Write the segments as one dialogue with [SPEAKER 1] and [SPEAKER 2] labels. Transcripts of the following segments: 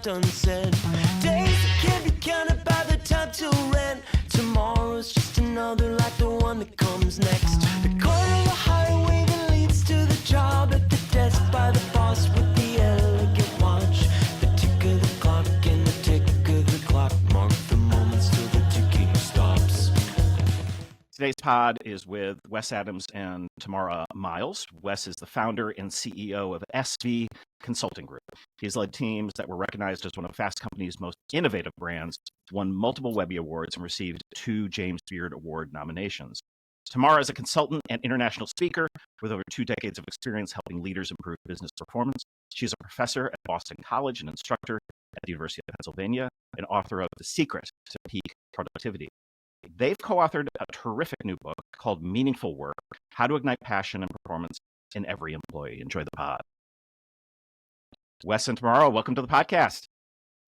[SPEAKER 1] left unsaid. Days that can't be counted by the time till rent. Tomorrow's just another like the one that comes next. The corner of the highway that leads to the job at the desk by the boss with the elegant watch. The tick of the clock and the tick of the clock mark the moments till the ticking stops.
[SPEAKER 2] Today's pod is with Wes Adams and Tamara Myles. Wes is the founder and CEO of SV Consulting Group. He's led teams that were recognized as one of Fast Company's most innovative brands, won multiple Webby Awards, and received 2 James Beard Award nominations. Tamara is a consultant and international speaker with over 2 decades of experience helping leaders improve business performance. She's a professor at Boston College, an instructor at the University of Pennsylvania, and author of The Secret to Peak Productivity. They've co-authored a terrific new book called Meaningful Work: How to Ignite Passion and Performance in Every Employee. Enjoy the pod. Wes and Tamara, welcome to the podcast.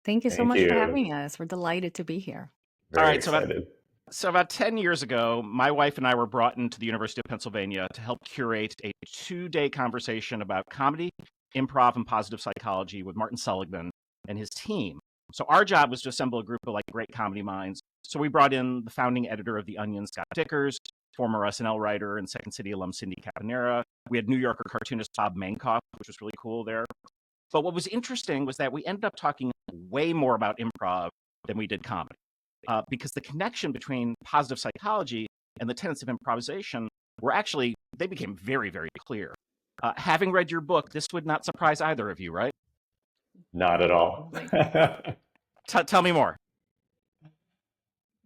[SPEAKER 3] Thank you so
[SPEAKER 4] Thank
[SPEAKER 3] much for
[SPEAKER 4] you.
[SPEAKER 3] having us. We're delighted to be here.
[SPEAKER 4] Very
[SPEAKER 2] All right,
[SPEAKER 4] excited.
[SPEAKER 2] So about 10 years ago, my wife and I were brought into the University of Pennsylvania to help curate a 2-day conversation about comedy, improv, and positive psychology with Martin Seligman and his team. So our job was to assemble a group of great comedy minds. So we brought in the founding editor of The Onion, Scott Dickers, former SNL writer and Second City alum Cindy Caponera. We had New Yorker cartoonist Bob Mankoff, which was really cool there. But what was interesting was that we ended up talking way more about improv than we did comedy, because the connection between positive psychology and the tenets of improvisation they became very, very clear. Having read your book, this would not surprise either of you, right?
[SPEAKER 4] Not at all.
[SPEAKER 2] Tell me more.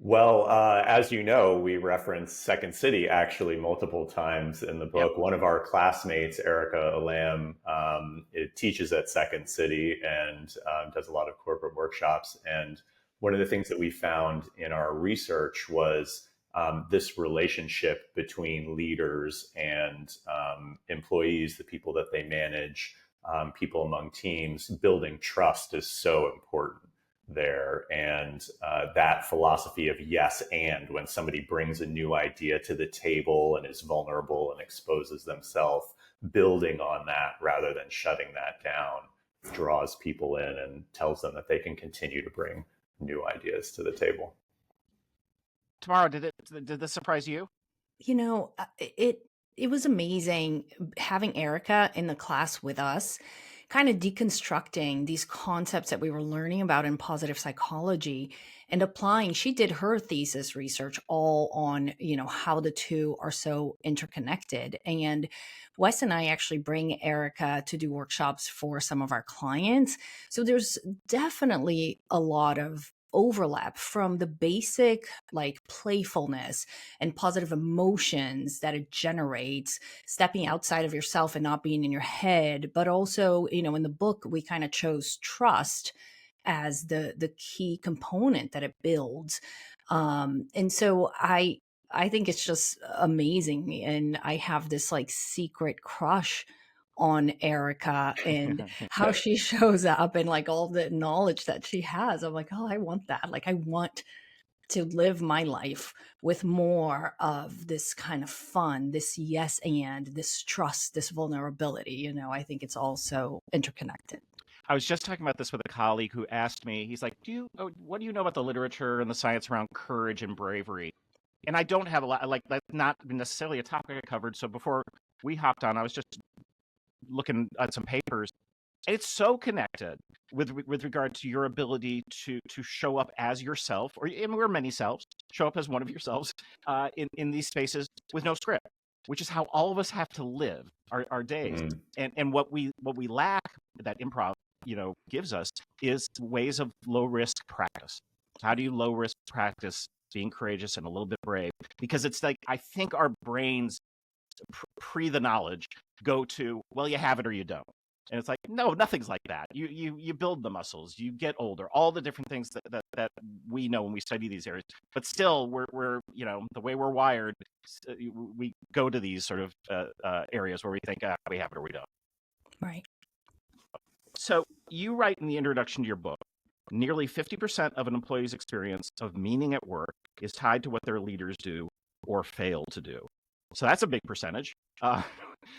[SPEAKER 4] Well, as you know, we reference Second City actually multiple times in the book.
[SPEAKER 2] Yep.
[SPEAKER 4] One of our classmates, Erica Alam, teaches at Second City and does a lot of corporate workshops. And one of the things that we found in our research was this relationship between leaders and employees, the people that they manage, people among teams. Building trust is so important there. And that philosophy of yes and, when somebody brings a new idea to the table and is vulnerable and exposes themselves, building on that rather than shutting that down draws people in and tells them that they can continue to bring new ideas to the table.
[SPEAKER 2] Tamara, did this surprise you?
[SPEAKER 3] You know, it was amazing having Erica in the class with us, kind of deconstructing these concepts that we were learning about in positive psychology and applying. She did her thesis research all on, how the two are so interconnected. And Wes and I actually bring Erica to do workshops for some of our clients. So there's definitely a lot of overlap from the basic playfulness and positive emotions that it generates, stepping outside of yourself and not being in your head. But also, in the book, we kind of chose trust as the key component that it builds. And so I think it's just amazing. And I have this secret crush on Erica and how she shows up and all the knowledge that she has. I'm like, oh, I want that. I want to live my life with more of this kind of fun, this yes and, this trust, this vulnerability. I think it's all so interconnected.
[SPEAKER 2] I was just talking about this with a colleague who asked me, he's like, what do you know about the literature and the science around courage and bravery? And I don't have a lot, that's not necessarily a topic I covered. So before we hopped on, I was just looking at some papers. And it's so connected with regard to your ability to show up as yourself, and we're many selves, show up as one of yourselves in these spaces with no script, which is how all of us have to live our days. And what we lack, that improv gives us, is ways of low risk practice. How do you low risk practice being courageous and a little bit brave? Because it's I think our brains pre the knowledge go to, well, you have it or you don't. And it's no, nothing's like that. You build the muscles, you get older, all the different things that we know when we study these areas. But still, we're the way we're wired, we go to these sort of areas where we think we have it or we don't.
[SPEAKER 3] Right.
[SPEAKER 2] So you write in the introduction to your book, nearly 50% of an employee's experience of meaning at work is tied to what their leaders do or fail to do. So that's a big percentage.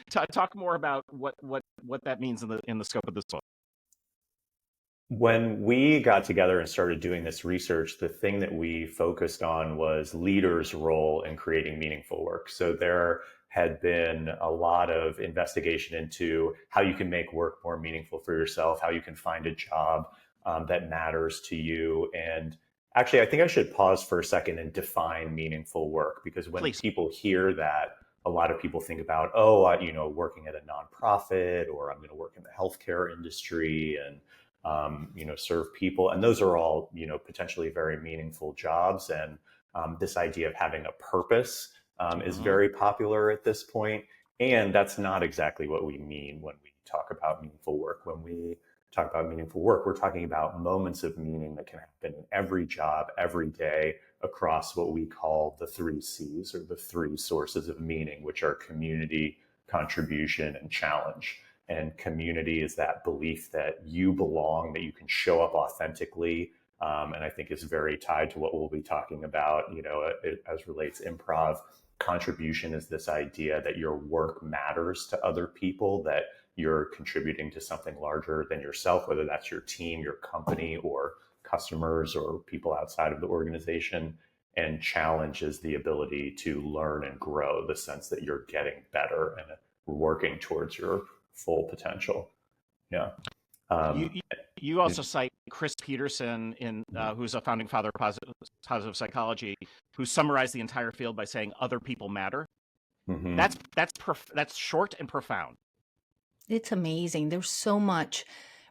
[SPEAKER 2] Talk more about what that means in the scope of this book.
[SPEAKER 4] When we got together and started doing this research, the thing that we focused on was leaders' role in creating meaningful work. So there had been a lot of investigation into how you can make work more meaningful for yourself, how you can find a job that matters to you. And actually, I think I should pause for a second and define meaningful work, because when
[SPEAKER 2] Please.
[SPEAKER 4] people hear that, a lot of people think about, oh, working at a nonprofit, or I'm going to work in the healthcare industry and serve people. And those are all, potentially very meaningful jobs. And this idea of having a purpose is
[SPEAKER 2] Mhm.
[SPEAKER 4] very popular at this point. And that's not exactly what we mean when we talk about meaningful work. When we talk about meaningful work, we're talking about moments of meaning that can happen in every job, every day, across what we call the three C's, or the three sources of meaning, which are community, contribution, and challenge. And community is that belief that you belong, that you can show up authentically. And I think is very tied to what we'll be talking about, as relates improv. Contribution is this idea that your work matters to other people, that you're contributing to something larger than yourself, whether that's your team, your company, or customers, or people outside of the organization. And challenge is the ability to learn and grow, the sense that you're getting better and working towards your full potential. Yeah.
[SPEAKER 2] You,
[SPEAKER 4] Um,
[SPEAKER 2] you you also cite Chris Peterson, who's a founding father of positive psychology, who summarized the entire field by saying other people matter.
[SPEAKER 4] mhm.
[SPEAKER 2] That's short and profound.
[SPEAKER 3] It's amazing. There's so much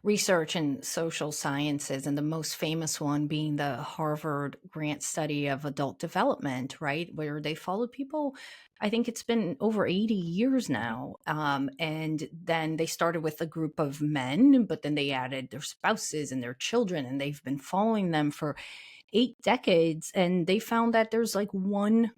[SPEAKER 3] research in social sciences, and the most famous one being the Harvard grant study of adult development, right? Where they followed people. I think it's been over 80 years now. And then they started with a group of men, but then they added their spouses and their children, and they've been following them for 8 decades. And they found that there's like one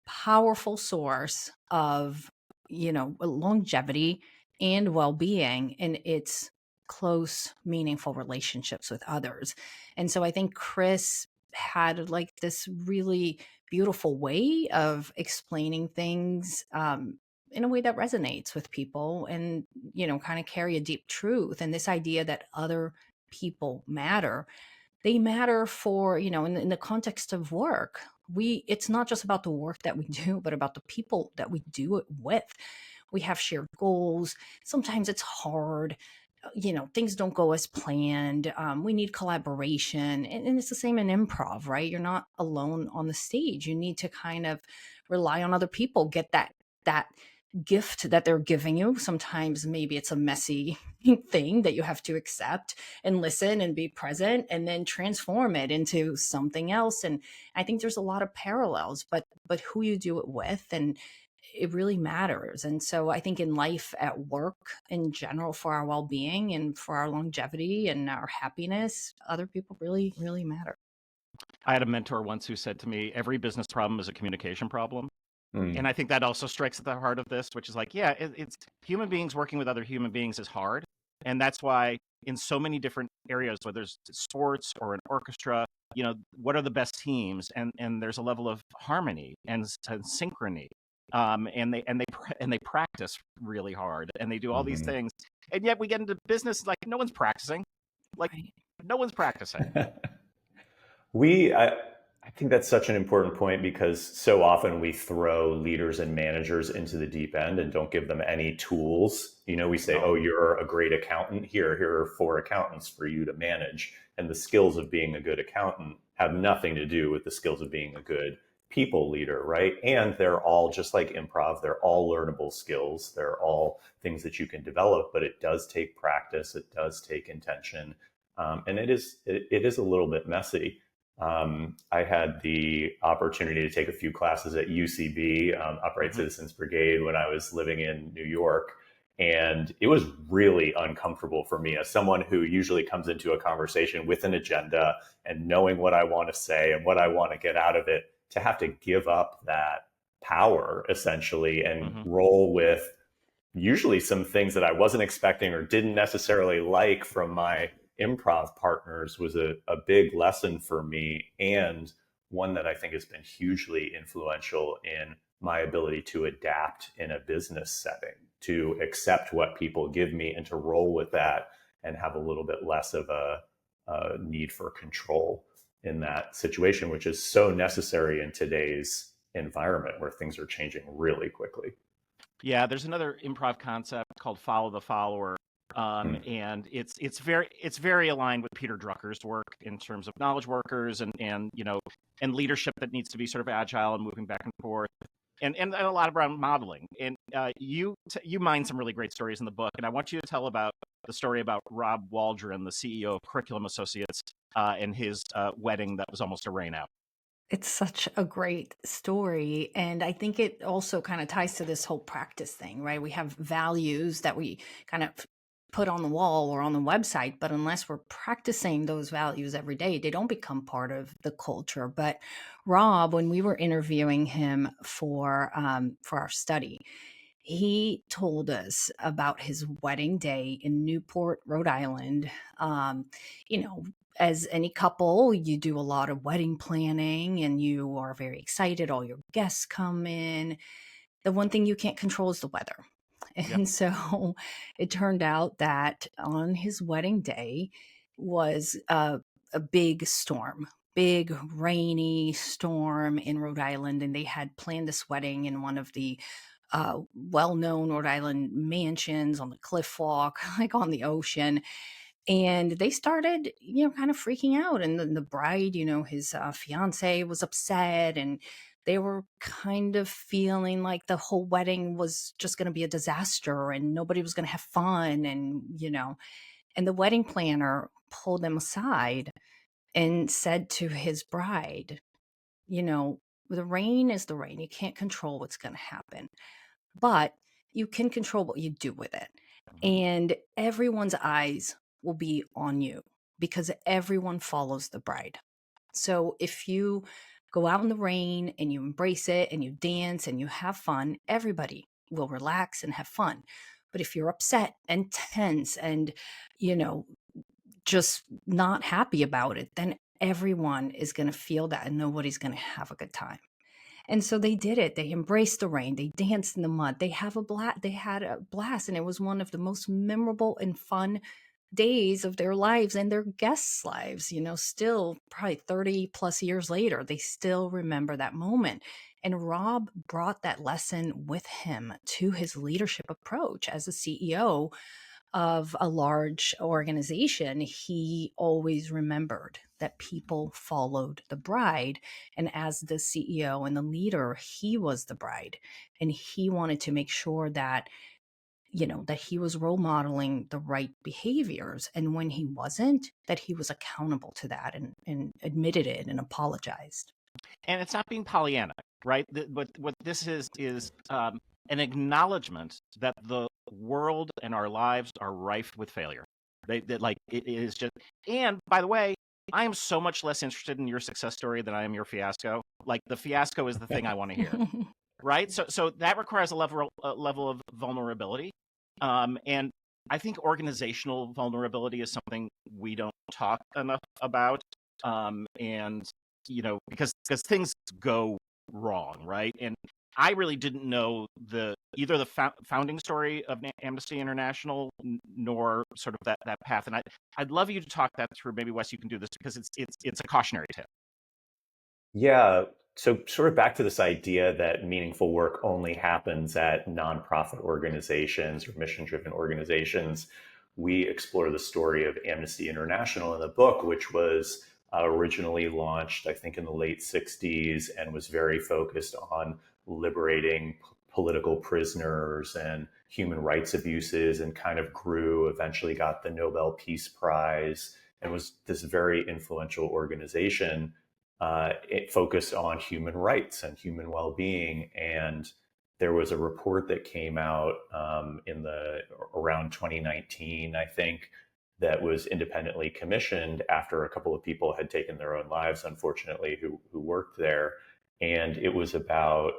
[SPEAKER 3] powerful source of longevity and well-being, and it's close meaningful relationships with others. And so I think Chris had like this really beautiful way of explaining things in a way that resonates with people, and kind of carry a deep truth, and this idea that other people matter. They matter for, in the context of work. It's not just about the work that we do, but about the people that we do it with. We have shared goals. Sometimes it's hard. Things don't go as planned. We need collaboration. And it's the same in improv, right? You're not alone on the stage. You need to kind of rely on other people, get that gift that they're giving you. Sometimes maybe it's a messy thing that you have to accept and listen and be present, and then transform it into something else. And I think there's a lot of parallels, but who you do it with, and it really matters. And so I think in life, at work in general, for our well-being and for our longevity and our happiness, other people really, really matter.
[SPEAKER 2] I had a mentor once who said to me, every business problem is a communication problem.
[SPEAKER 4] Mm.
[SPEAKER 2] And I think that also strikes at the heart of this, which is like, yeah, it's human beings working with other human beings is hard. And that's why in so many different areas, whether it's sports or an orchestra, what are the best teams? And there's a level of harmony and synchrony. And they practice really hard, and they do all these
[SPEAKER 4] Mhm.
[SPEAKER 2] things. And yet we get into business like no one's practicing. Like
[SPEAKER 3] Right.
[SPEAKER 2] no one's practicing.
[SPEAKER 4] I think that's such an important point, because so often we throw leaders and managers into the deep end and don't give them any tools. We say,
[SPEAKER 2] No.
[SPEAKER 4] oh, you're a great accountant. Here are 4 accountants for you to manage. And the skills of being a good accountant have nothing to do with the skills of being a good people leader, right? And they're all, just like improv, they're all learnable skills. They're all things that you can develop, but it does take practice. It does take intention. And it is a little bit messy. I had the opportunity to take a few classes at UCB, Upright
[SPEAKER 2] Mhm.
[SPEAKER 4] Citizens Brigade, when I was living in New York. And it was really uncomfortable for me, as someone who usually comes into a conversation with an agenda and knowing what I want to say and what I want to get out of it, to have to give up that power essentially and
[SPEAKER 2] Mhm.
[SPEAKER 4] roll with usually some things that I wasn't expecting or didn't necessarily like from my improv partners, was a big lesson for me, and one that I think has been hugely influential in my ability to adapt in a business setting, to accept what people give me and to roll with that, and have a little bit less of a need for control in that situation, which is so necessary in today's environment where things are changing really quickly.
[SPEAKER 2] Yeah, there's another improv concept called follow the follower.
[SPEAKER 4] Hmm.
[SPEAKER 2] And it's very aligned with Peter Drucker's work in terms of knowledge workers and and leadership that needs to be sort of agile and moving back and forth, and a lot around modeling. And you mine some really great stories in the book, and I want you to tell about the story about Rob Waldron, the CEO of Curriculum Associates, and his wedding that was almost a rainout.
[SPEAKER 3] It's such a great story. And I think it also kind of ties to this whole practice thing, right? We have values that we kind of put on the wall or on the website, but unless we're practicing those values every day, they don't become part of the culture. But Rob, when we were interviewing him for our study, he told us about his wedding day in Newport, Rhode Island. Um, you know, as any couple, you do a lot of wedding planning and you are very excited. All your guests come in. The one thing you can't control is the weather.
[SPEAKER 2] Yep.
[SPEAKER 3] And so it turned out that on his wedding day was a big storm, big rainy storm in Rhode Island. And they had planned this wedding in one of the well-known Rhode Island mansions on the cliff walk, like on the ocean. And they started, kind of freaking out. And the bride, his fiance was upset, and they were kind of feeling like the whole wedding was just going to be a disaster and nobody was going to have fun. And the wedding planner pulled them aside and said to his bride, the rain is the rain. You can't control what's going to happen, but you can control what you do with it.
[SPEAKER 2] Mhm.
[SPEAKER 3] And everyone's eyes will be on you because everyone follows the bride. So if you go out in the rain and you embrace it and you dance and you have fun, everybody will relax and have fun. But if you're upset and tense and, you know, just not happy about it, then everyone is going to feel that and nobody's going to have a good time. And so they did it. They embraced the rain. They danced in the mud. They had a blast, and it was one of the most memorable and fun days of their lives and their guests' lives. Still probably 30 plus years later, they still remember that moment. And Rob brought that lesson with him to his leadership approach as a CEO of a large organization. He always remembered that people followed the bride. And as the CEO and the leader, he was the bride. And he wanted to make sure that, that he was role modeling the right behaviors. And when he wasn't, that he was accountable to that and admitted it and apologized.
[SPEAKER 2] And it's not being Pollyanna, right? What this is an acknowledgement that the world and our lives are rife with failure. Like it is just. And by the way, I am so much less interested in your success story than I am your fiasco. Like the fiasco is the thing I want to hear, right? So that requires a level of vulnerability, and I think organizational vulnerability is something we don't talk enough about, and because things go wrong, right? And I really didn't know either the founding story of Amnesty International nor sort of that path. And I'd love you to talk that through. Maybe Wes, you can do this because it's a cautionary tale.
[SPEAKER 4] Yeah. So, sort of back to this idea that meaningful work only happens at nonprofit organizations or mission driven organizations, we explore the story of Amnesty International in the book, which was originally launched, I think, in the late 60s and was very focused on liberating political prisoners and human rights abuses, and kind of grew, eventually got the Nobel Peace Prize, and was this very influential organization. It focused on human rights and human well-being. And there was a report that came out in the around 2019, I think, that was independently commissioned after a couple of people had taken their own lives, unfortunately, who worked there. And it was about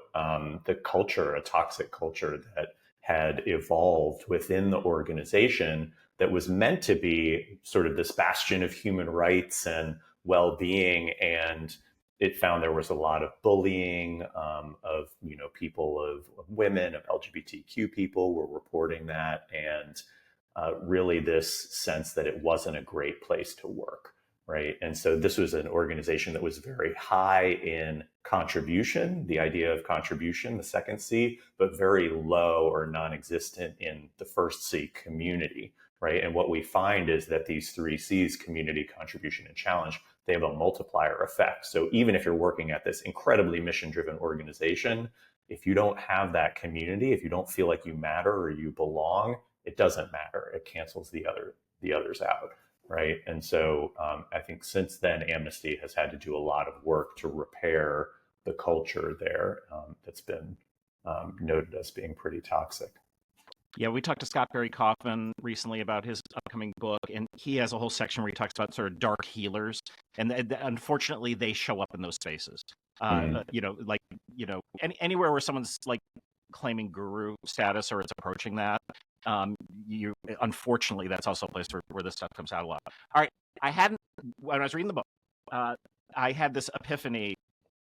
[SPEAKER 4] the culture, a toxic culture that had evolved within the organization that was meant to be sort of this bastion of human rights and well-being. And it found there was a lot of bullying of people, of women, of LGBTQ people were reporting that. And really this sense that it wasn't a great place to work, right? And so this was an organization that was very high in contribution, the idea of contribution, the second C, but very low or non-existent in the first C, community, right? And what we find is that these three C's, community, contribution, and challenge, they have a multiplier effect. So even if you're working at this incredibly mission-driven organization, if you don't have that community, if you don't feel like you matter or you belong, it doesn't matter. It cancels the others out, right? And so I think since then, Amnesty has had to do a lot of work to repair the culture there that's been noted as being pretty toxic.
[SPEAKER 2] Yeah, we talked to Scott Barry Kaufman recently about his upcoming book, and he has a whole section where he talks about sort of dark healers, and unfortunately, they show up in those spaces. Anywhere where someone's like claiming guru status or it's approaching that, unfortunately, that's also a place where this stuff comes out a lot. All right, when I was reading the book, I had this epiphany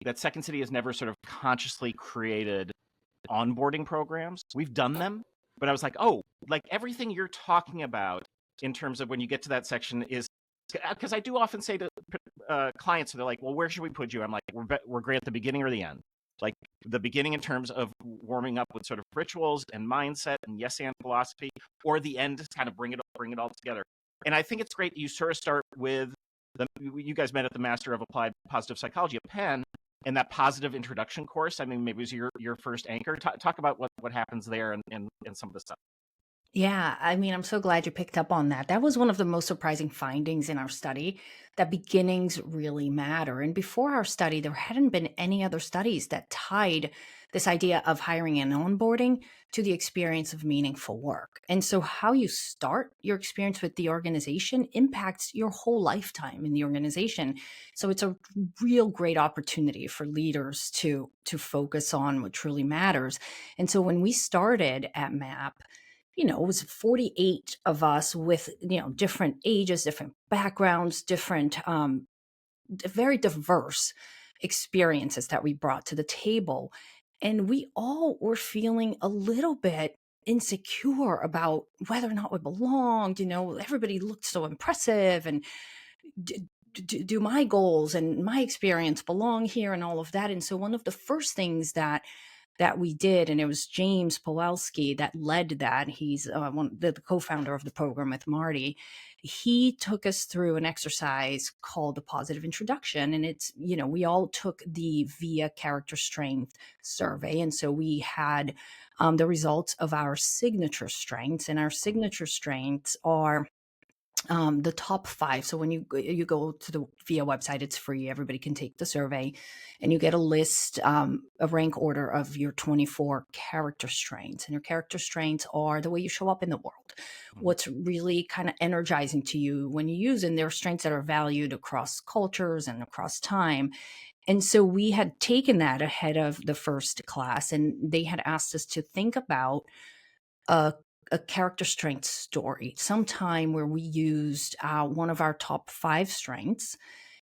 [SPEAKER 2] that Second City has never sort of consciously created onboarding programs. We've done them. But I was like, oh, like everything you're talking about in terms of when you get to that section is, because I do often say to clients, they're like, well, where should we put you? I'm like, we're great at the beginning or the end. Like the beginning in terms of warming up with sort of rituals and mindset and yes and philosophy, or the end to kind of bring it all together. And I think it's great that you sort of start with, you guys met at the Master of Applied Positive Psychology at Penn, and that positive introduction course. I mean, maybe it was your first anchor. Talk about what happens there and some of the stuff.
[SPEAKER 3] Yeah, I mean, I'm so glad you picked up on that. That was one of the most surprising findings in our study, that beginnings really matter. And before our study, there hadn't been any other studies that tied this idea of hiring and onboarding to the experience of meaningful work. And so how you start your experience with the organization impacts your whole lifetime in the organization. So it's a real great opportunity for leaders to focus on what truly matters. And so when we started at MAP, it was 48 of us with, different ages, different backgrounds, different, very diverse experiences that we brought to the table. And we all were feeling a little bit insecure about whether or not we belonged. Everybody looked so impressive, and do my goals and my experience belong here and all of that. And so one of the first things that we did, and it was James Pawelski that led that. He's the co-founder of the program with Marty. He took us through an exercise called the Positive Introduction. And it's, we all took the VIA Character Strength survey. And so we had the results of our signature strengths, and our signature strengths are the top 5. So when you go to the VIA website, it's free. Everybody can take the survey, and you get a list, a rank order of your 24 character strengths. And your character strengths are the way you show up in the world. What's really kind of energizing to you when you use, and there are strengths that are valued across cultures and across time. And so we had taken that ahead of the first class, and they had asked us to think about a character strength story, sometime where we used one of our top 5 strengths,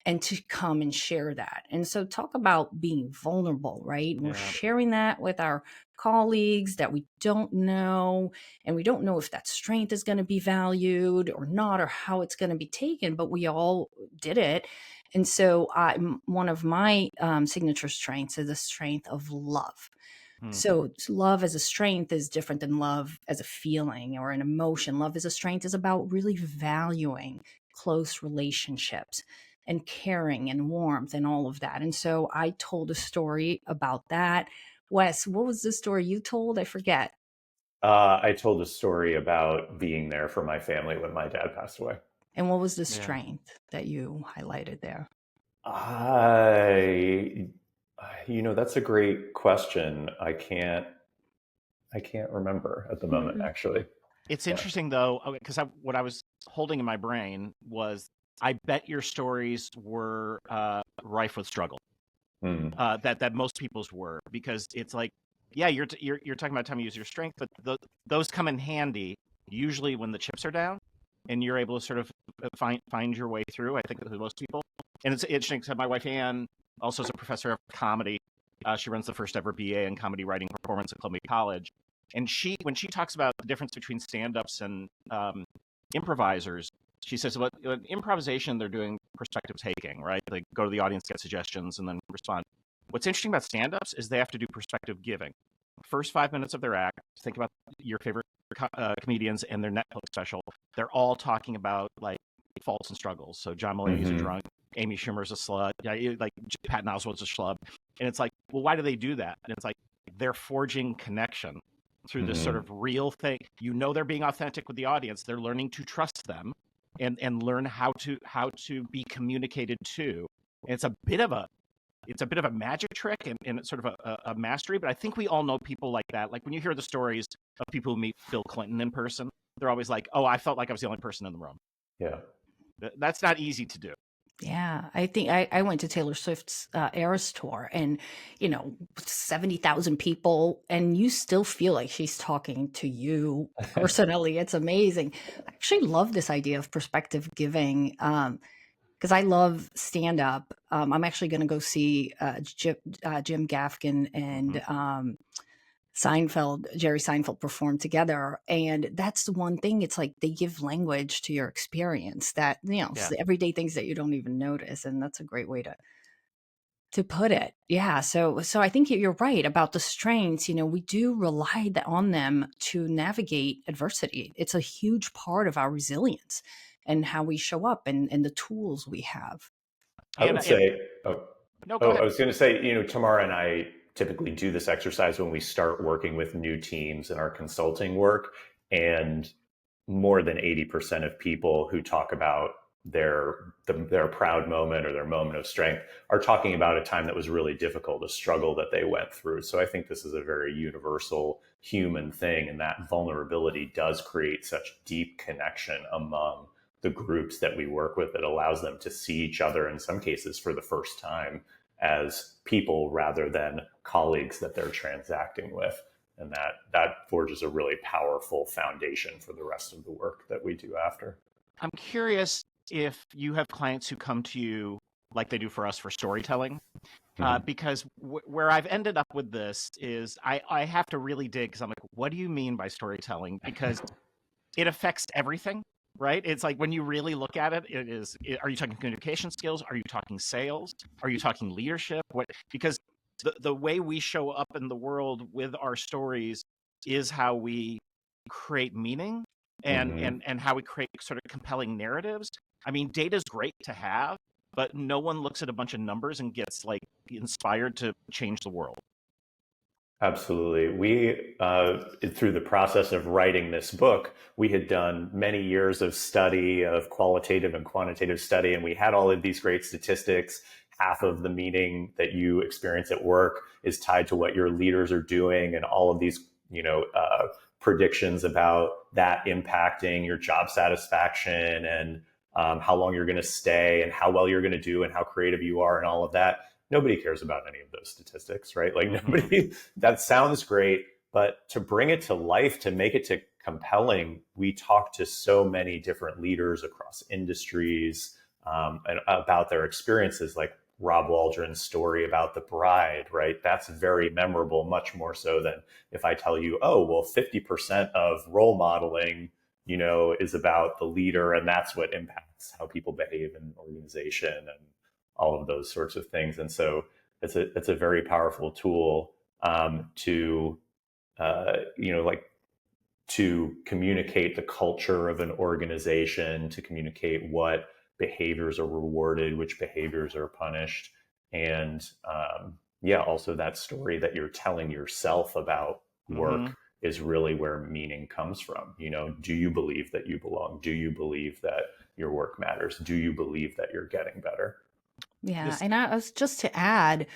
[SPEAKER 3] and to come and share that. And so talk about being vulnerable, right? Yeah. We're sharing that with our colleagues that we don't know, and we don't know if that strength is going to be valued or not, or how it's going to be taken, but we all did it. And so one of my signature strengths is the strength of love. So love as a strength is different than love as a feeling or an emotion. Love as a strength is about really valuing close relationships and caring and warmth and all of that. And so I told a story about that. Wes, what was the story you told? I forget.
[SPEAKER 4] I told a story about being there for my family when my dad passed away.
[SPEAKER 3] And what was the strength that you highlighted there?
[SPEAKER 4] That's a great question. I can't remember at the moment, actually.
[SPEAKER 2] It's interesting though, because what I was holding in my brain was, I bet your stories were rife with struggle. That most people's were, because it's like, yeah, you're talking about time you use your strength, but those come in handy usually when the chips are down, and you're able to sort of find your way through. I think with most people, and it's interesting because my wife Ann also is a professor of comedy. She runs the first ever BA in comedy writing performance at Columbia College. And when she talks about the difference between stand-ups and improvisers, she says, well, improvisation, they're doing perspective taking, right? They go to the audience, get suggestions, and then respond. What's interesting about stand-ups is they have to do perspective giving. First 5 minutes of their act, think about your favorite comedians and their Netflix special. They're all talking about like faults and struggles. So John Mulaney's a drunk, Amy Schumer's a slut, like Patton Oswalt's a schlub. And it's like, well, why do they do that? And it's like, they're forging connection through this sort of real thing. You know, they're being authentic with the audience. They're learning to trust them and learn how to be communicated to. And it's a bit of a magic trick and it's sort of a mastery. But I think we all know people like that. Like when you hear the stories of people who meet Bill Clinton in person, they're always like, oh, I felt like I was the only person in the room.
[SPEAKER 4] Yeah.
[SPEAKER 2] That's not easy to do.
[SPEAKER 3] Yeah, I think I went to Taylor Swift's Eras tour, and 70,000 people, and you still feel like she's talking to you personally. It's amazing. I actually love this idea of perspective giving because I love stand up. I'm actually going to go see Jim Gaffigan and Jerry Seinfeld perform together. And that's the one thing. It's like they give language to your experience that, everyday things that you don't even notice. And that's a great way to put it. Yeah. So I think you're right about the strengths. We do rely on them to navigate adversity. It's a huge part of our resilience and how we show up and the tools we have.
[SPEAKER 4] I would say,
[SPEAKER 2] no, go ahead.
[SPEAKER 4] I was going to say, Tamara and I typically do this exercise when we start working with new teams in our consulting work. And more than 80% of people who talk about their proud moment or their moment of strength are talking about a time that was really difficult, a struggle that they went through. So I think this is a very universal human thing. And that vulnerability does create such deep connection among the groups that we work with. It allows them to see each other in some cases for the first time as people rather than colleagues that they're transacting with. And that forges a really powerful foundation for the rest of the work that we do after.
[SPEAKER 2] I'm curious if you have clients who come to you like they do for us for storytelling, because where I've ended up with this is I have to really dig because I'm like, what do you mean by storytelling? Because it affects everything. Right? It's like when you really look at it, are you talking communication skills? Are you talking sales? Are you talking leadership? Because the way we show up in the world with our stories is how we create meaning and how we create sort of compelling narratives. I mean, data is great to have, but no one looks at a bunch of numbers and gets like inspired to change the world.
[SPEAKER 4] Absolutely. We, through the process of writing this book, we had done many years of study of qualitative and quantitative study, and we had all of these great statistics. Half of the meaning that you experience at work is tied to what your leaders are doing, and all of these, predictions about that impacting your job satisfaction and how long you're going to stay and how well you're going to do and how creative you are and all of that. Nobody cares about any of those statistics, right? Like nobody, that sounds great, but to bring it to life, to make it to compelling, we talk to so many different leaders across industries and about their experiences, like Rob Waldron's story about the bride, right? That's very memorable, much more so than if I tell you, oh, well, 50% of role modeling, is about the leader, and that's what impacts how people behave in an organization and all of those sorts of things. And so it's a very powerful tool to communicate the culture of an organization, to communicate what behaviors are rewarded, which behaviors are punished. And also that story that you're telling yourself about work is really where meaning comes from. Do you believe that you belong? Do you believe that your work matters? Do you believe that you're getting better?
[SPEAKER 3] Yeah, and I was just to add,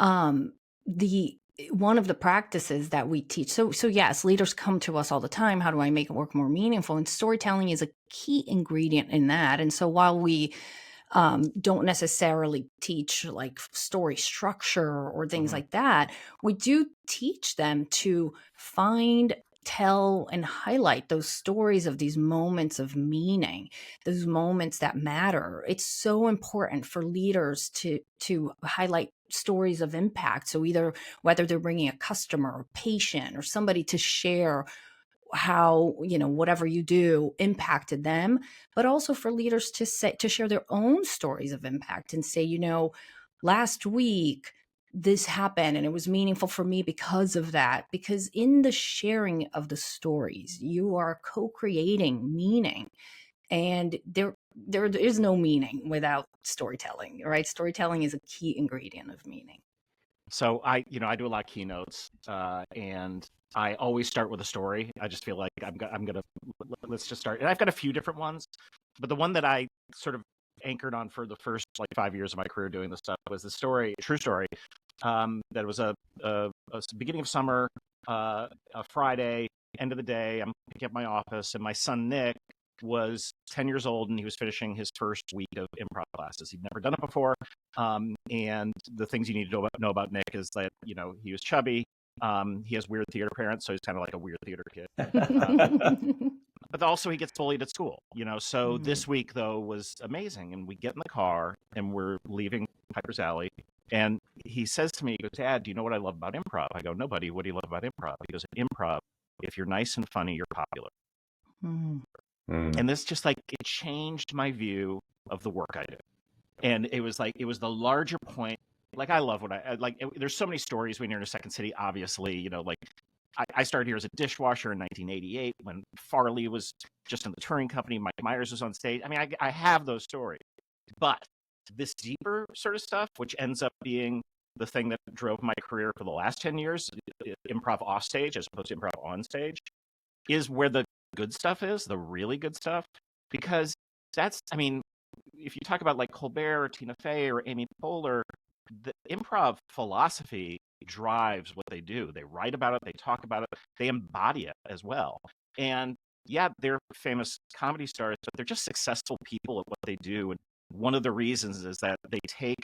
[SPEAKER 3] the one of the practices that we teach. So yes, leaders come to us all the time. How do I make work more meaningful? And storytelling is a key ingredient in that. And so while we don't necessarily teach like story structure or things like that, we do teach them to find, tell, and highlight those stories of these moments of meaning, those moments that matter. It's so important for leaders to highlight stories of impact. So either whether they're bringing a customer or patient or somebody to share how, whatever you do impacted them, but also for leaders to share their own stories of impact and say, last week this happened and it was meaningful for me because of that. Because in the sharing of the stories, you are co-creating meaning, and there is no meaning without storytelling, right? Storytelling is a key ingredient of meaning.
[SPEAKER 2] So I do a lot of keynotes, and I always start with a story. I just feel like I'm gonna let's just start. And I've got a few different ones, but the one that I sort of anchored on for the first 5 years of my career doing this stuff was the story, true story. That was a beginning of summer, a Friday, end of the day. I'm picking up my office, and my son Nick was 10 years old, and he was finishing his first week of improv classes. He'd never done it before. And the things you need to know about Nick is that, he was chubby. He has weird theater parents, so he's kind of like a weird theater kid. But also he gets bullied at school, So this week, though, was amazing. And we get in the car, and we're leaving Piper's Alley. And he says to me, he goes, "Dad, do you know what I love about improv?" I go, "No, buddy, what do you love about improv?" He goes, "Improv, if you're nice and funny, you're popular." And this just it changed my view of the work I do. And it was the larger point. I love what I like. There's so many stories when you're in a second city, obviously, I started here as a dishwasher in 1988 when Farley was just in the touring company. Mike Myers was on stage. I mean, I have those stories, but this deeper sort of stuff, which ends up being the thing that drove my career for the last 10 years, improv off stage as opposed to improv on stage, is where the good stuff is, the really good stuff. Because if you talk about Colbert or Tina Fey or Amy Poehler, the improv philosophy drives what they do. They write about it, they talk about it, they embody it as well. And yeah, they're famous comedy stars, but they're just successful people at what they do. And one of the reasons is that they take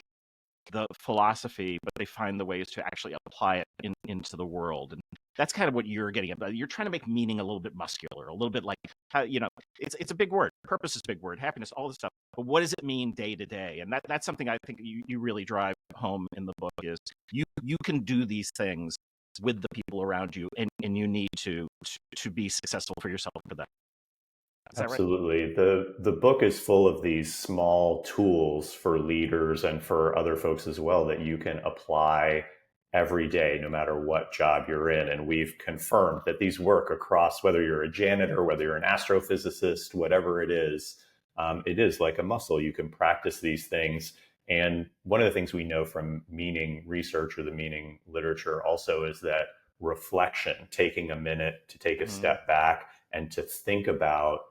[SPEAKER 2] the philosophy, but they find the ways to actually apply it into the world. And that's kind of what you're getting at. You're trying to make meaning a little bit muscular, a little bit how, it's a big word. Purpose is a big word. Happiness, all this stuff. But what does it mean day to day? And that's something I think you really drive home in the book is you can do these things with the people around you, and you need to be successful for yourself for that. Is that
[SPEAKER 4] Absolutely. Right? The book is full of these small tools for leaders and for other folks as well that you can apply every day, no matter what job you're in. And we've confirmed that these work across whether you're a janitor, whether you're an astrophysicist, whatever it is like a muscle. You can practice these things. And one of the things we know from meaning research or the meaning literature also is that reflection, taking a minute to take a step back and to think about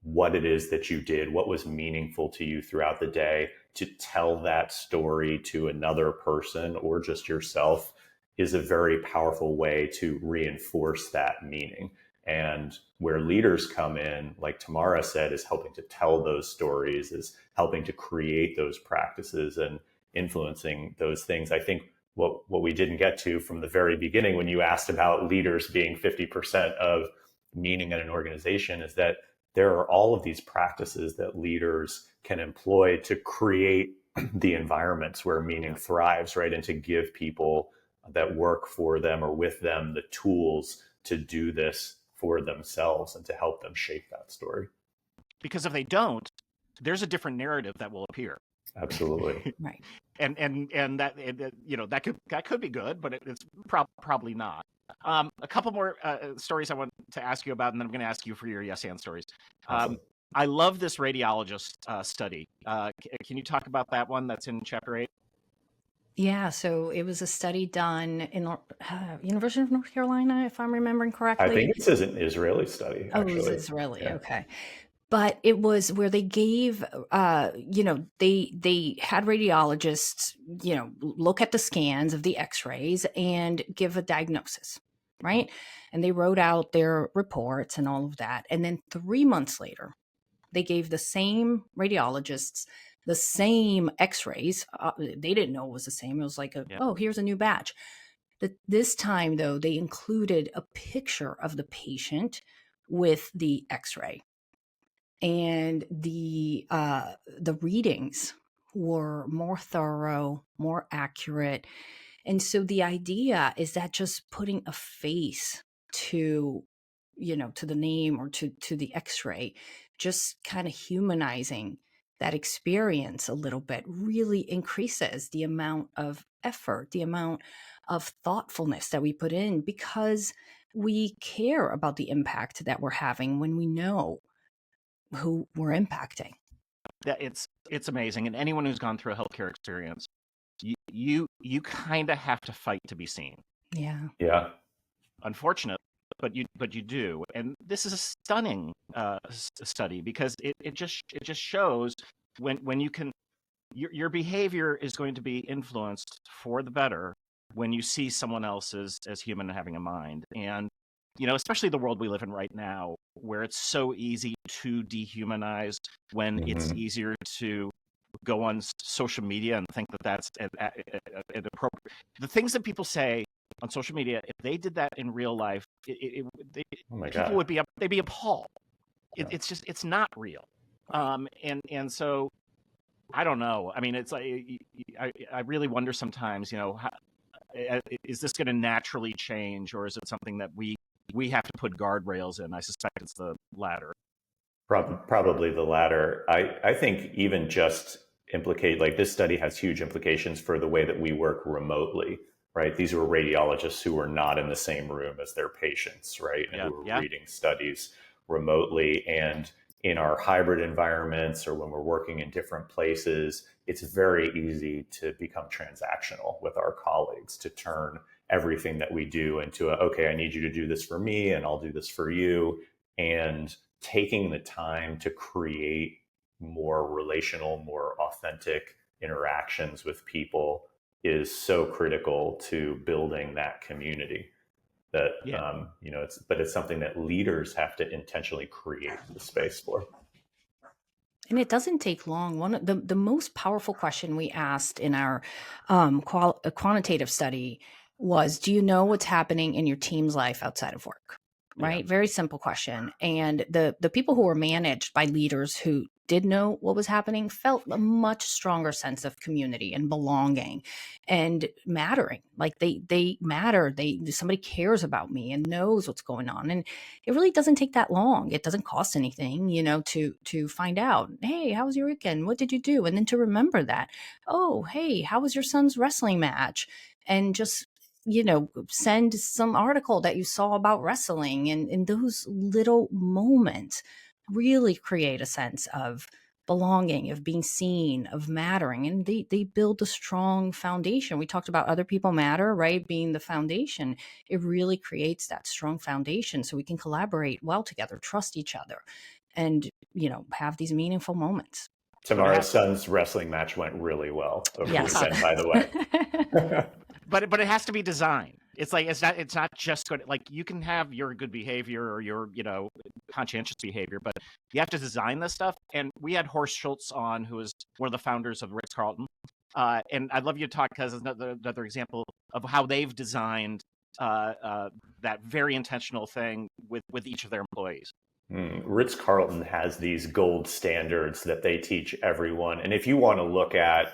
[SPEAKER 4] what it is that you did, what was meaningful to you throughout the day, to tell that story to another person or just yourself is a very powerful way to reinforce that meaning. And where leaders come in, like Tamara said, is helping to tell those stories, is helping to create those practices and influencing those things. I think what we didn't get to from the very beginning when you asked about leaders being 50% of meaning in an organization is that there are all of these practices that leaders can employ to create the environments where meaning thrives, right? And to give people that work for them or with them the tools to do this for themselves and to help them shape that story.
[SPEAKER 2] Because if they don't, there's a different narrative that will appear.
[SPEAKER 4] Absolutely.
[SPEAKER 3] Right.
[SPEAKER 2] And that could be good, but it's probably not. A couple more stories I want to ask you about, and then I'm going to ask you for your yes and stories.
[SPEAKER 4] Awesome.
[SPEAKER 2] I love this radiologist study. Can you talk about that one that's in chapter 8?
[SPEAKER 3] Yeah, so it was a study done in University of North Carolina, if I'm remembering correctly.
[SPEAKER 4] I think this is an Israeli study, actually.
[SPEAKER 3] Oh, it was Israeli,
[SPEAKER 4] Yeah.
[SPEAKER 3] okay. But it was where they gave, they had radiologists, look at the scans of the x-rays and give a diagnosis, right? And they wrote out their reports and all of that. And then 3 months later, they gave the same radiologists the same x-rays. They didn't know it was the same. It was like, oh, here's a new batch. This time, though, they included a picture of the patient with the x-ray. And the readings were more thorough, more accurate. And so the idea is that just putting a face to, to the name or to the x-ray, just kind of humanizing that experience a little bit really increases the amount of effort, the amount of thoughtfulness that we put in, because we care about the impact that we're having when we know who we're impacting.
[SPEAKER 2] That it's amazing, and anyone who's gone through a healthcare experience, you kind of have to fight to be seen.
[SPEAKER 3] Yeah.
[SPEAKER 4] Yeah.
[SPEAKER 2] Unfortunate, but you do, and this is a stunning study, because it just shows when you can, your behavior is going to be influenced for the better when you see someone else as human and having a mind. And especially the world we live in right now, where it's so easy to dehumanize, when it's easier to go on social media and think that that's inappropriate. The things that people say on social media, if they did that in real life,
[SPEAKER 4] Oh my
[SPEAKER 2] people
[SPEAKER 4] God.
[SPEAKER 2] would they'd be appalled.
[SPEAKER 4] Yeah.
[SPEAKER 2] It's not real. And so I don't know. I mean, it's like, I really wonder sometimes, is this going to naturally change, or is it something that we have to put guardrails in? I suspect it's the latter.
[SPEAKER 4] Probably the latter. I think even just like this study has huge implications for the way that we work remotely, right? These were radiologists who were not in the same room as their patients, right? And who were reading studies remotely. And in our hybrid environments, or when we're working in different places, it's very easy to become transactional with our colleagues, to turn everything that we do into okay, I need you to do this for me, and I'll do this for you. And taking the time to create more relational, more authentic interactions with people is so critical to building that community. That it's something that leaders have to intentionally create the space for.
[SPEAKER 3] And it doesn't take long. One of the most powerful question we asked in our quantitative study was, do you know what's happening in your team's life outside of work? Right? Very simple question. And the people who were managed by leaders who did know what was happening felt a much stronger sense of community and belonging and mattering. Like they matter. Somebody cares about me and knows what's going on. And it really doesn't take that long. It doesn't cost anything, to find out, hey, how was your weekend? What did you do? And then to remember that, oh, hey, how was your son's wrestling match? And just send some article that you saw about wrestling, and those little moments really create a sense of belonging, of being seen, of mattering, and they build a strong foundation. We talked about other people matter, right, being the foundation. It really creates that strong foundation so we can collaborate well together, trust each other, and have these meaningful moments.
[SPEAKER 4] Tamara's son's wrestling match went really well over the weekend, by the way.
[SPEAKER 2] But it has to be designed. It's like it's not just good. Like, you can have your good behavior or your conscientious behavior, but you have to design this stuff. And we had Horst Schultz on, who is one of the founders of Ritz-Carlton, and I'd love you to talk, because it's another example of how they've designed that very intentional thing with each of their employees.
[SPEAKER 4] Ritz-Carlton has these gold standards that they teach everyone, and if you want to look at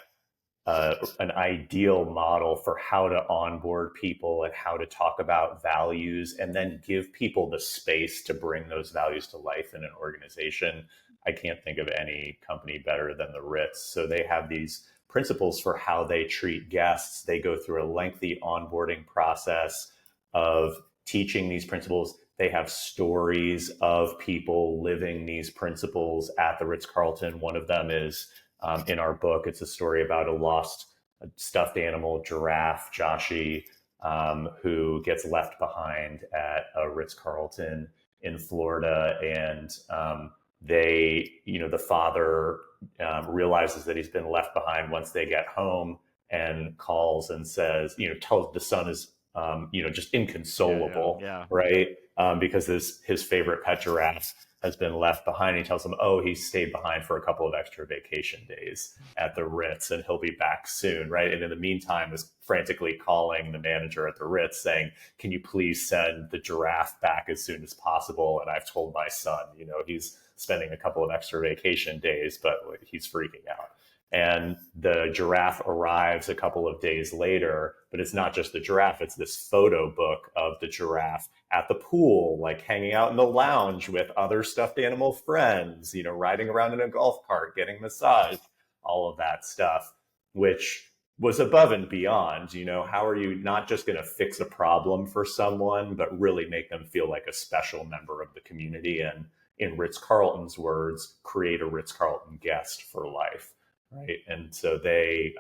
[SPEAKER 4] an ideal model for how to onboard people and how to talk about values and then give people the space to bring those values to life in an organization, I can't think of any company better than the Ritz. So they have these principles for how they treat guests. They go through a lengthy onboarding process of teaching these principles. They have stories of people living these principles at the Ritz-Carlton. One of them is in our book. It's a story about a lost stuffed animal giraffe, Joshi, who gets left behind at a Ritz-Carlton in Florida. And the father realizes that he's been left behind once they get home, and calls and says, tells the son is, just inconsolable, right? Because his favorite pet giraffe has been left behind. He tells him, oh, he stayed behind for a couple of extra vacation days at the Ritz, and he'll be back soon, right? And in the meantime, is frantically calling the manager at the Ritz saying, can you please send the giraffe back as soon as possible? And I've told my son, he's spending a couple of extra vacation days, but he's freaking out. And the giraffe arrives a couple of days later, but it's not just the giraffe, it's this photo book of the giraffe at the pool, like hanging out in the lounge with other stuffed animal friends, riding around in a golf cart, getting massaged, all of that stuff, which was above and beyond. How are you not just going to fix a problem for someone, but really make them feel like a special member of the community? And in Ritz-Carlton's words, create a Ritz-Carlton guest for life. Right. And so they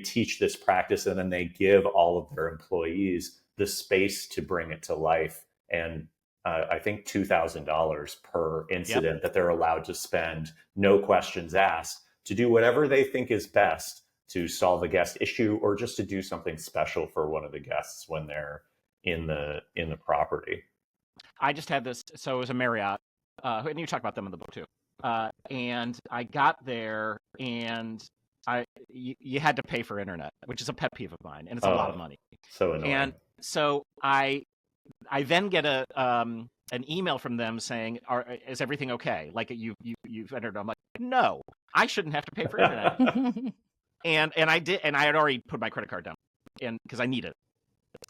[SPEAKER 4] teach this practice, and then they give all of their employees the space to bring it to life. And I think $2,000 per incident that they're allowed to spend, no questions asked, to do whatever they think is best to solve a guest issue or just to do something special for one of the guests when they're in the property.
[SPEAKER 2] I just had this. So it was a Marriott, and you talk about them in the book too. And I got there, and you had to pay for internet, which is a pet peeve of mine, and it's a lot of money.
[SPEAKER 4] So annoying.
[SPEAKER 2] And so I then get an email from them saying, "Is everything okay? Like you've entered?" I'm like, "No, I shouldn't have to pay for internet." and I did, and I had already put my credit card down, and because I need it.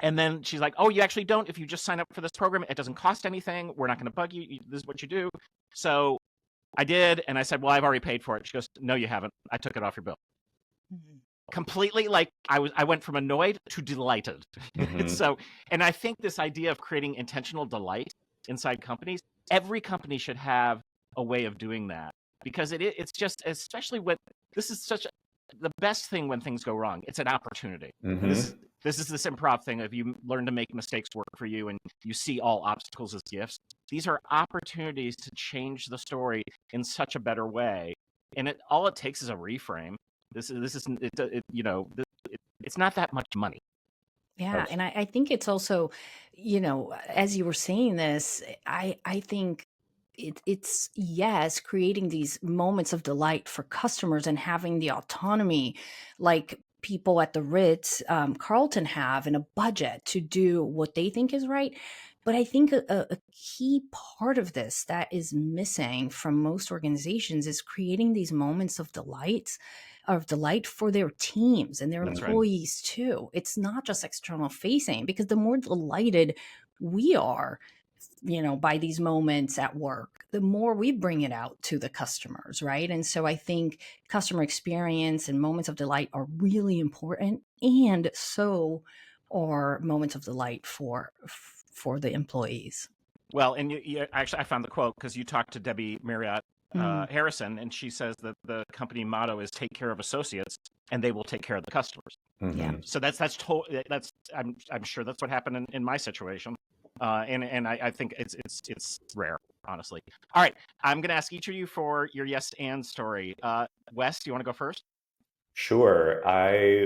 [SPEAKER 2] And then she's like, "Oh, you actually don't. If you just sign up for this program, it doesn't cost anything. We're not going to bug you. This is what you do." So I did, and I said, "Well, I've already paid for it." She goes, "No, you haven't. I took it off your bill." Mm-hmm. Completely, like I went from annoyed to delighted. Mm-hmm. So, and I think this idea of creating intentional delight inside companies, every company should have a way of doing that, because it's just, especially when this is the best thing when things go wrong. It's an opportunity. Mm-hmm. This is this improv thing. If you learn to make mistakes work for you and you see all obstacles as gifts, these are opportunities to change the story in such a better way. And all it takes is a reframe. It's not that much money.
[SPEAKER 3] Yeah. And I think it's also, as you were saying this, I think it's yes, creating these moments of delight for customers and having the autonomy, like people at the Ritz Carlton have, in a budget to do what they think is right. But I think a key part of this that is missing from most organizations is creating these moments of delight for their teams and their employees too. It's not just external facing, because the more delighted we are, by these moments at work, the more we bring it out to the customers, right? And so I think customer experience and moments of delight are really important, and so are moments of delight for the employees.
[SPEAKER 2] Well, and you actually, I found the quote because you talked to Debbie Marriott Harrison, and she says that the company motto is "Take care of associates, and they will take care of the customers." Mm-hmm. Yeah. So that's I'm sure that's what happened in my situation. And I think it's rare, honestly. All right, I'm going to ask each of you for your yes and story. Wes, do you want to go first?
[SPEAKER 4] Sure.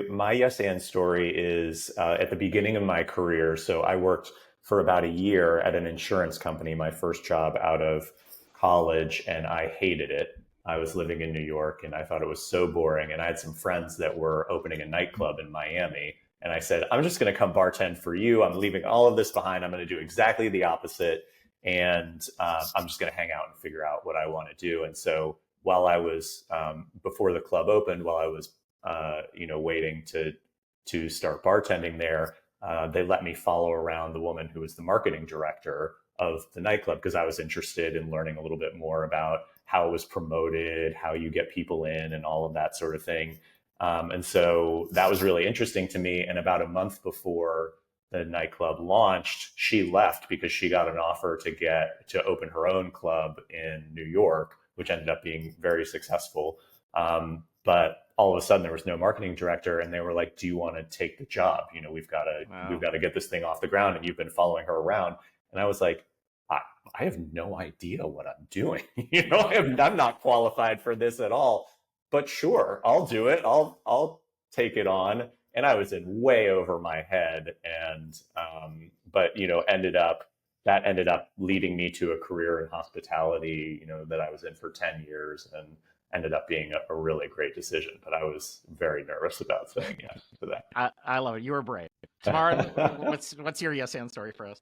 [SPEAKER 4] My yes and story is at the beginning of my career. So I worked for about a year at an insurance company, my first job out of college, and I hated it. I was living in New York, and I thought it was so boring. And I had some friends that were opening a nightclub in Miami. And I said, I'm just going to come bartend for you. I'm leaving all of this behind. I'm going to do exactly the opposite. And I'm just going to hang out and figure out what I want to do. And so while I was, before the club opened, while I was, waiting to start bartending there, they let me follow around the woman who was the marketing director of the nightclub, because I was interested in learning a little bit more about how it was promoted, how you get people in, and all of that sort of thing. And so that was really interesting to me. And about a month before the nightclub launched, she left because she got an offer to open her own club in New York, which ended up being very successful. But all of a sudden there was no marketing director, and they were like, "Do you want to take the job? We've got to get this thing off the ground, and you've been following her around." And I was like, I have no idea what I'm doing. I'm not qualified for this at all. But sure, I'll do it. I'll take it on. And I was in way over my head. And but ended up leading me to a career in hospitality, that I was in for 10 years, and ended up being a really great decision. But I was very nervous about saying yes to that.
[SPEAKER 2] I love it. You were brave. Tamara, what's your yes and story for us?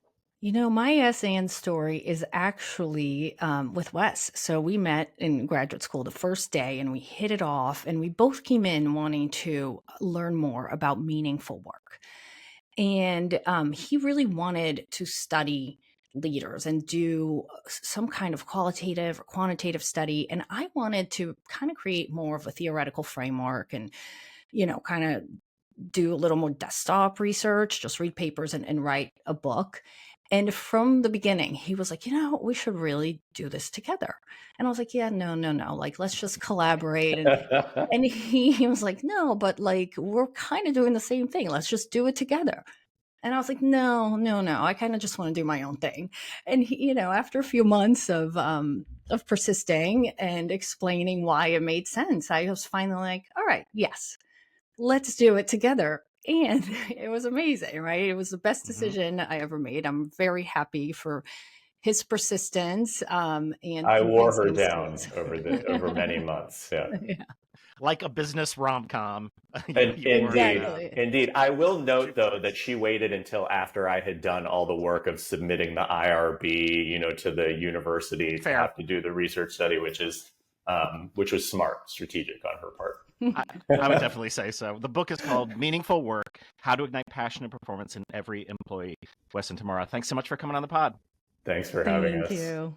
[SPEAKER 3] My SAN story is actually with Wes. So we met in graduate school the first day and we hit it off, and we both came in wanting to learn more about meaningful work. And he really wanted to study leaders and do some kind of qualitative or quantitative study. And I wanted to kind of create more of a theoretical framework and, kind of do a little more desktop research, just read papers and write a book. And from the beginning, he was like, we should really do this together. And I was like, yeah, no, no, no. Like, let's just collaborate. And he was like, no, but like, we're kind of doing the same thing. Let's just do it together. And I was like, no, no, no. I kind of just want to do my own thing. And after a few months of persisting and explaining why it made sense, I was finally like, all right, yes, let's do it together. And it was amazing, right? It was the best decision I ever made. I'm very happy for his persistence and
[SPEAKER 4] I wore her
[SPEAKER 3] convincing
[SPEAKER 4] down
[SPEAKER 3] skills.
[SPEAKER 4] over many months. Yeah.
[SPEAKER 3] Yeah,
[SPEAKER 2] Like a business rom-com.
[SPEAKER 3] exactly.
[SPEAKER 4] Indeed. I will note, though, that she waited until after I had done all the work of submitting the IRB, to the university to have to do the research study, which was smart, strategic on her part.
[SPEAKER 2] I would definitely say so. The book is called Meaningful Work: How to Ignite Passion and Performance in Every Employee. Wes and Tamara, thanks so much for coming on the pod.
[SPEAKER 4] Thanks for having us.
[SPEAKER 3] Thank you.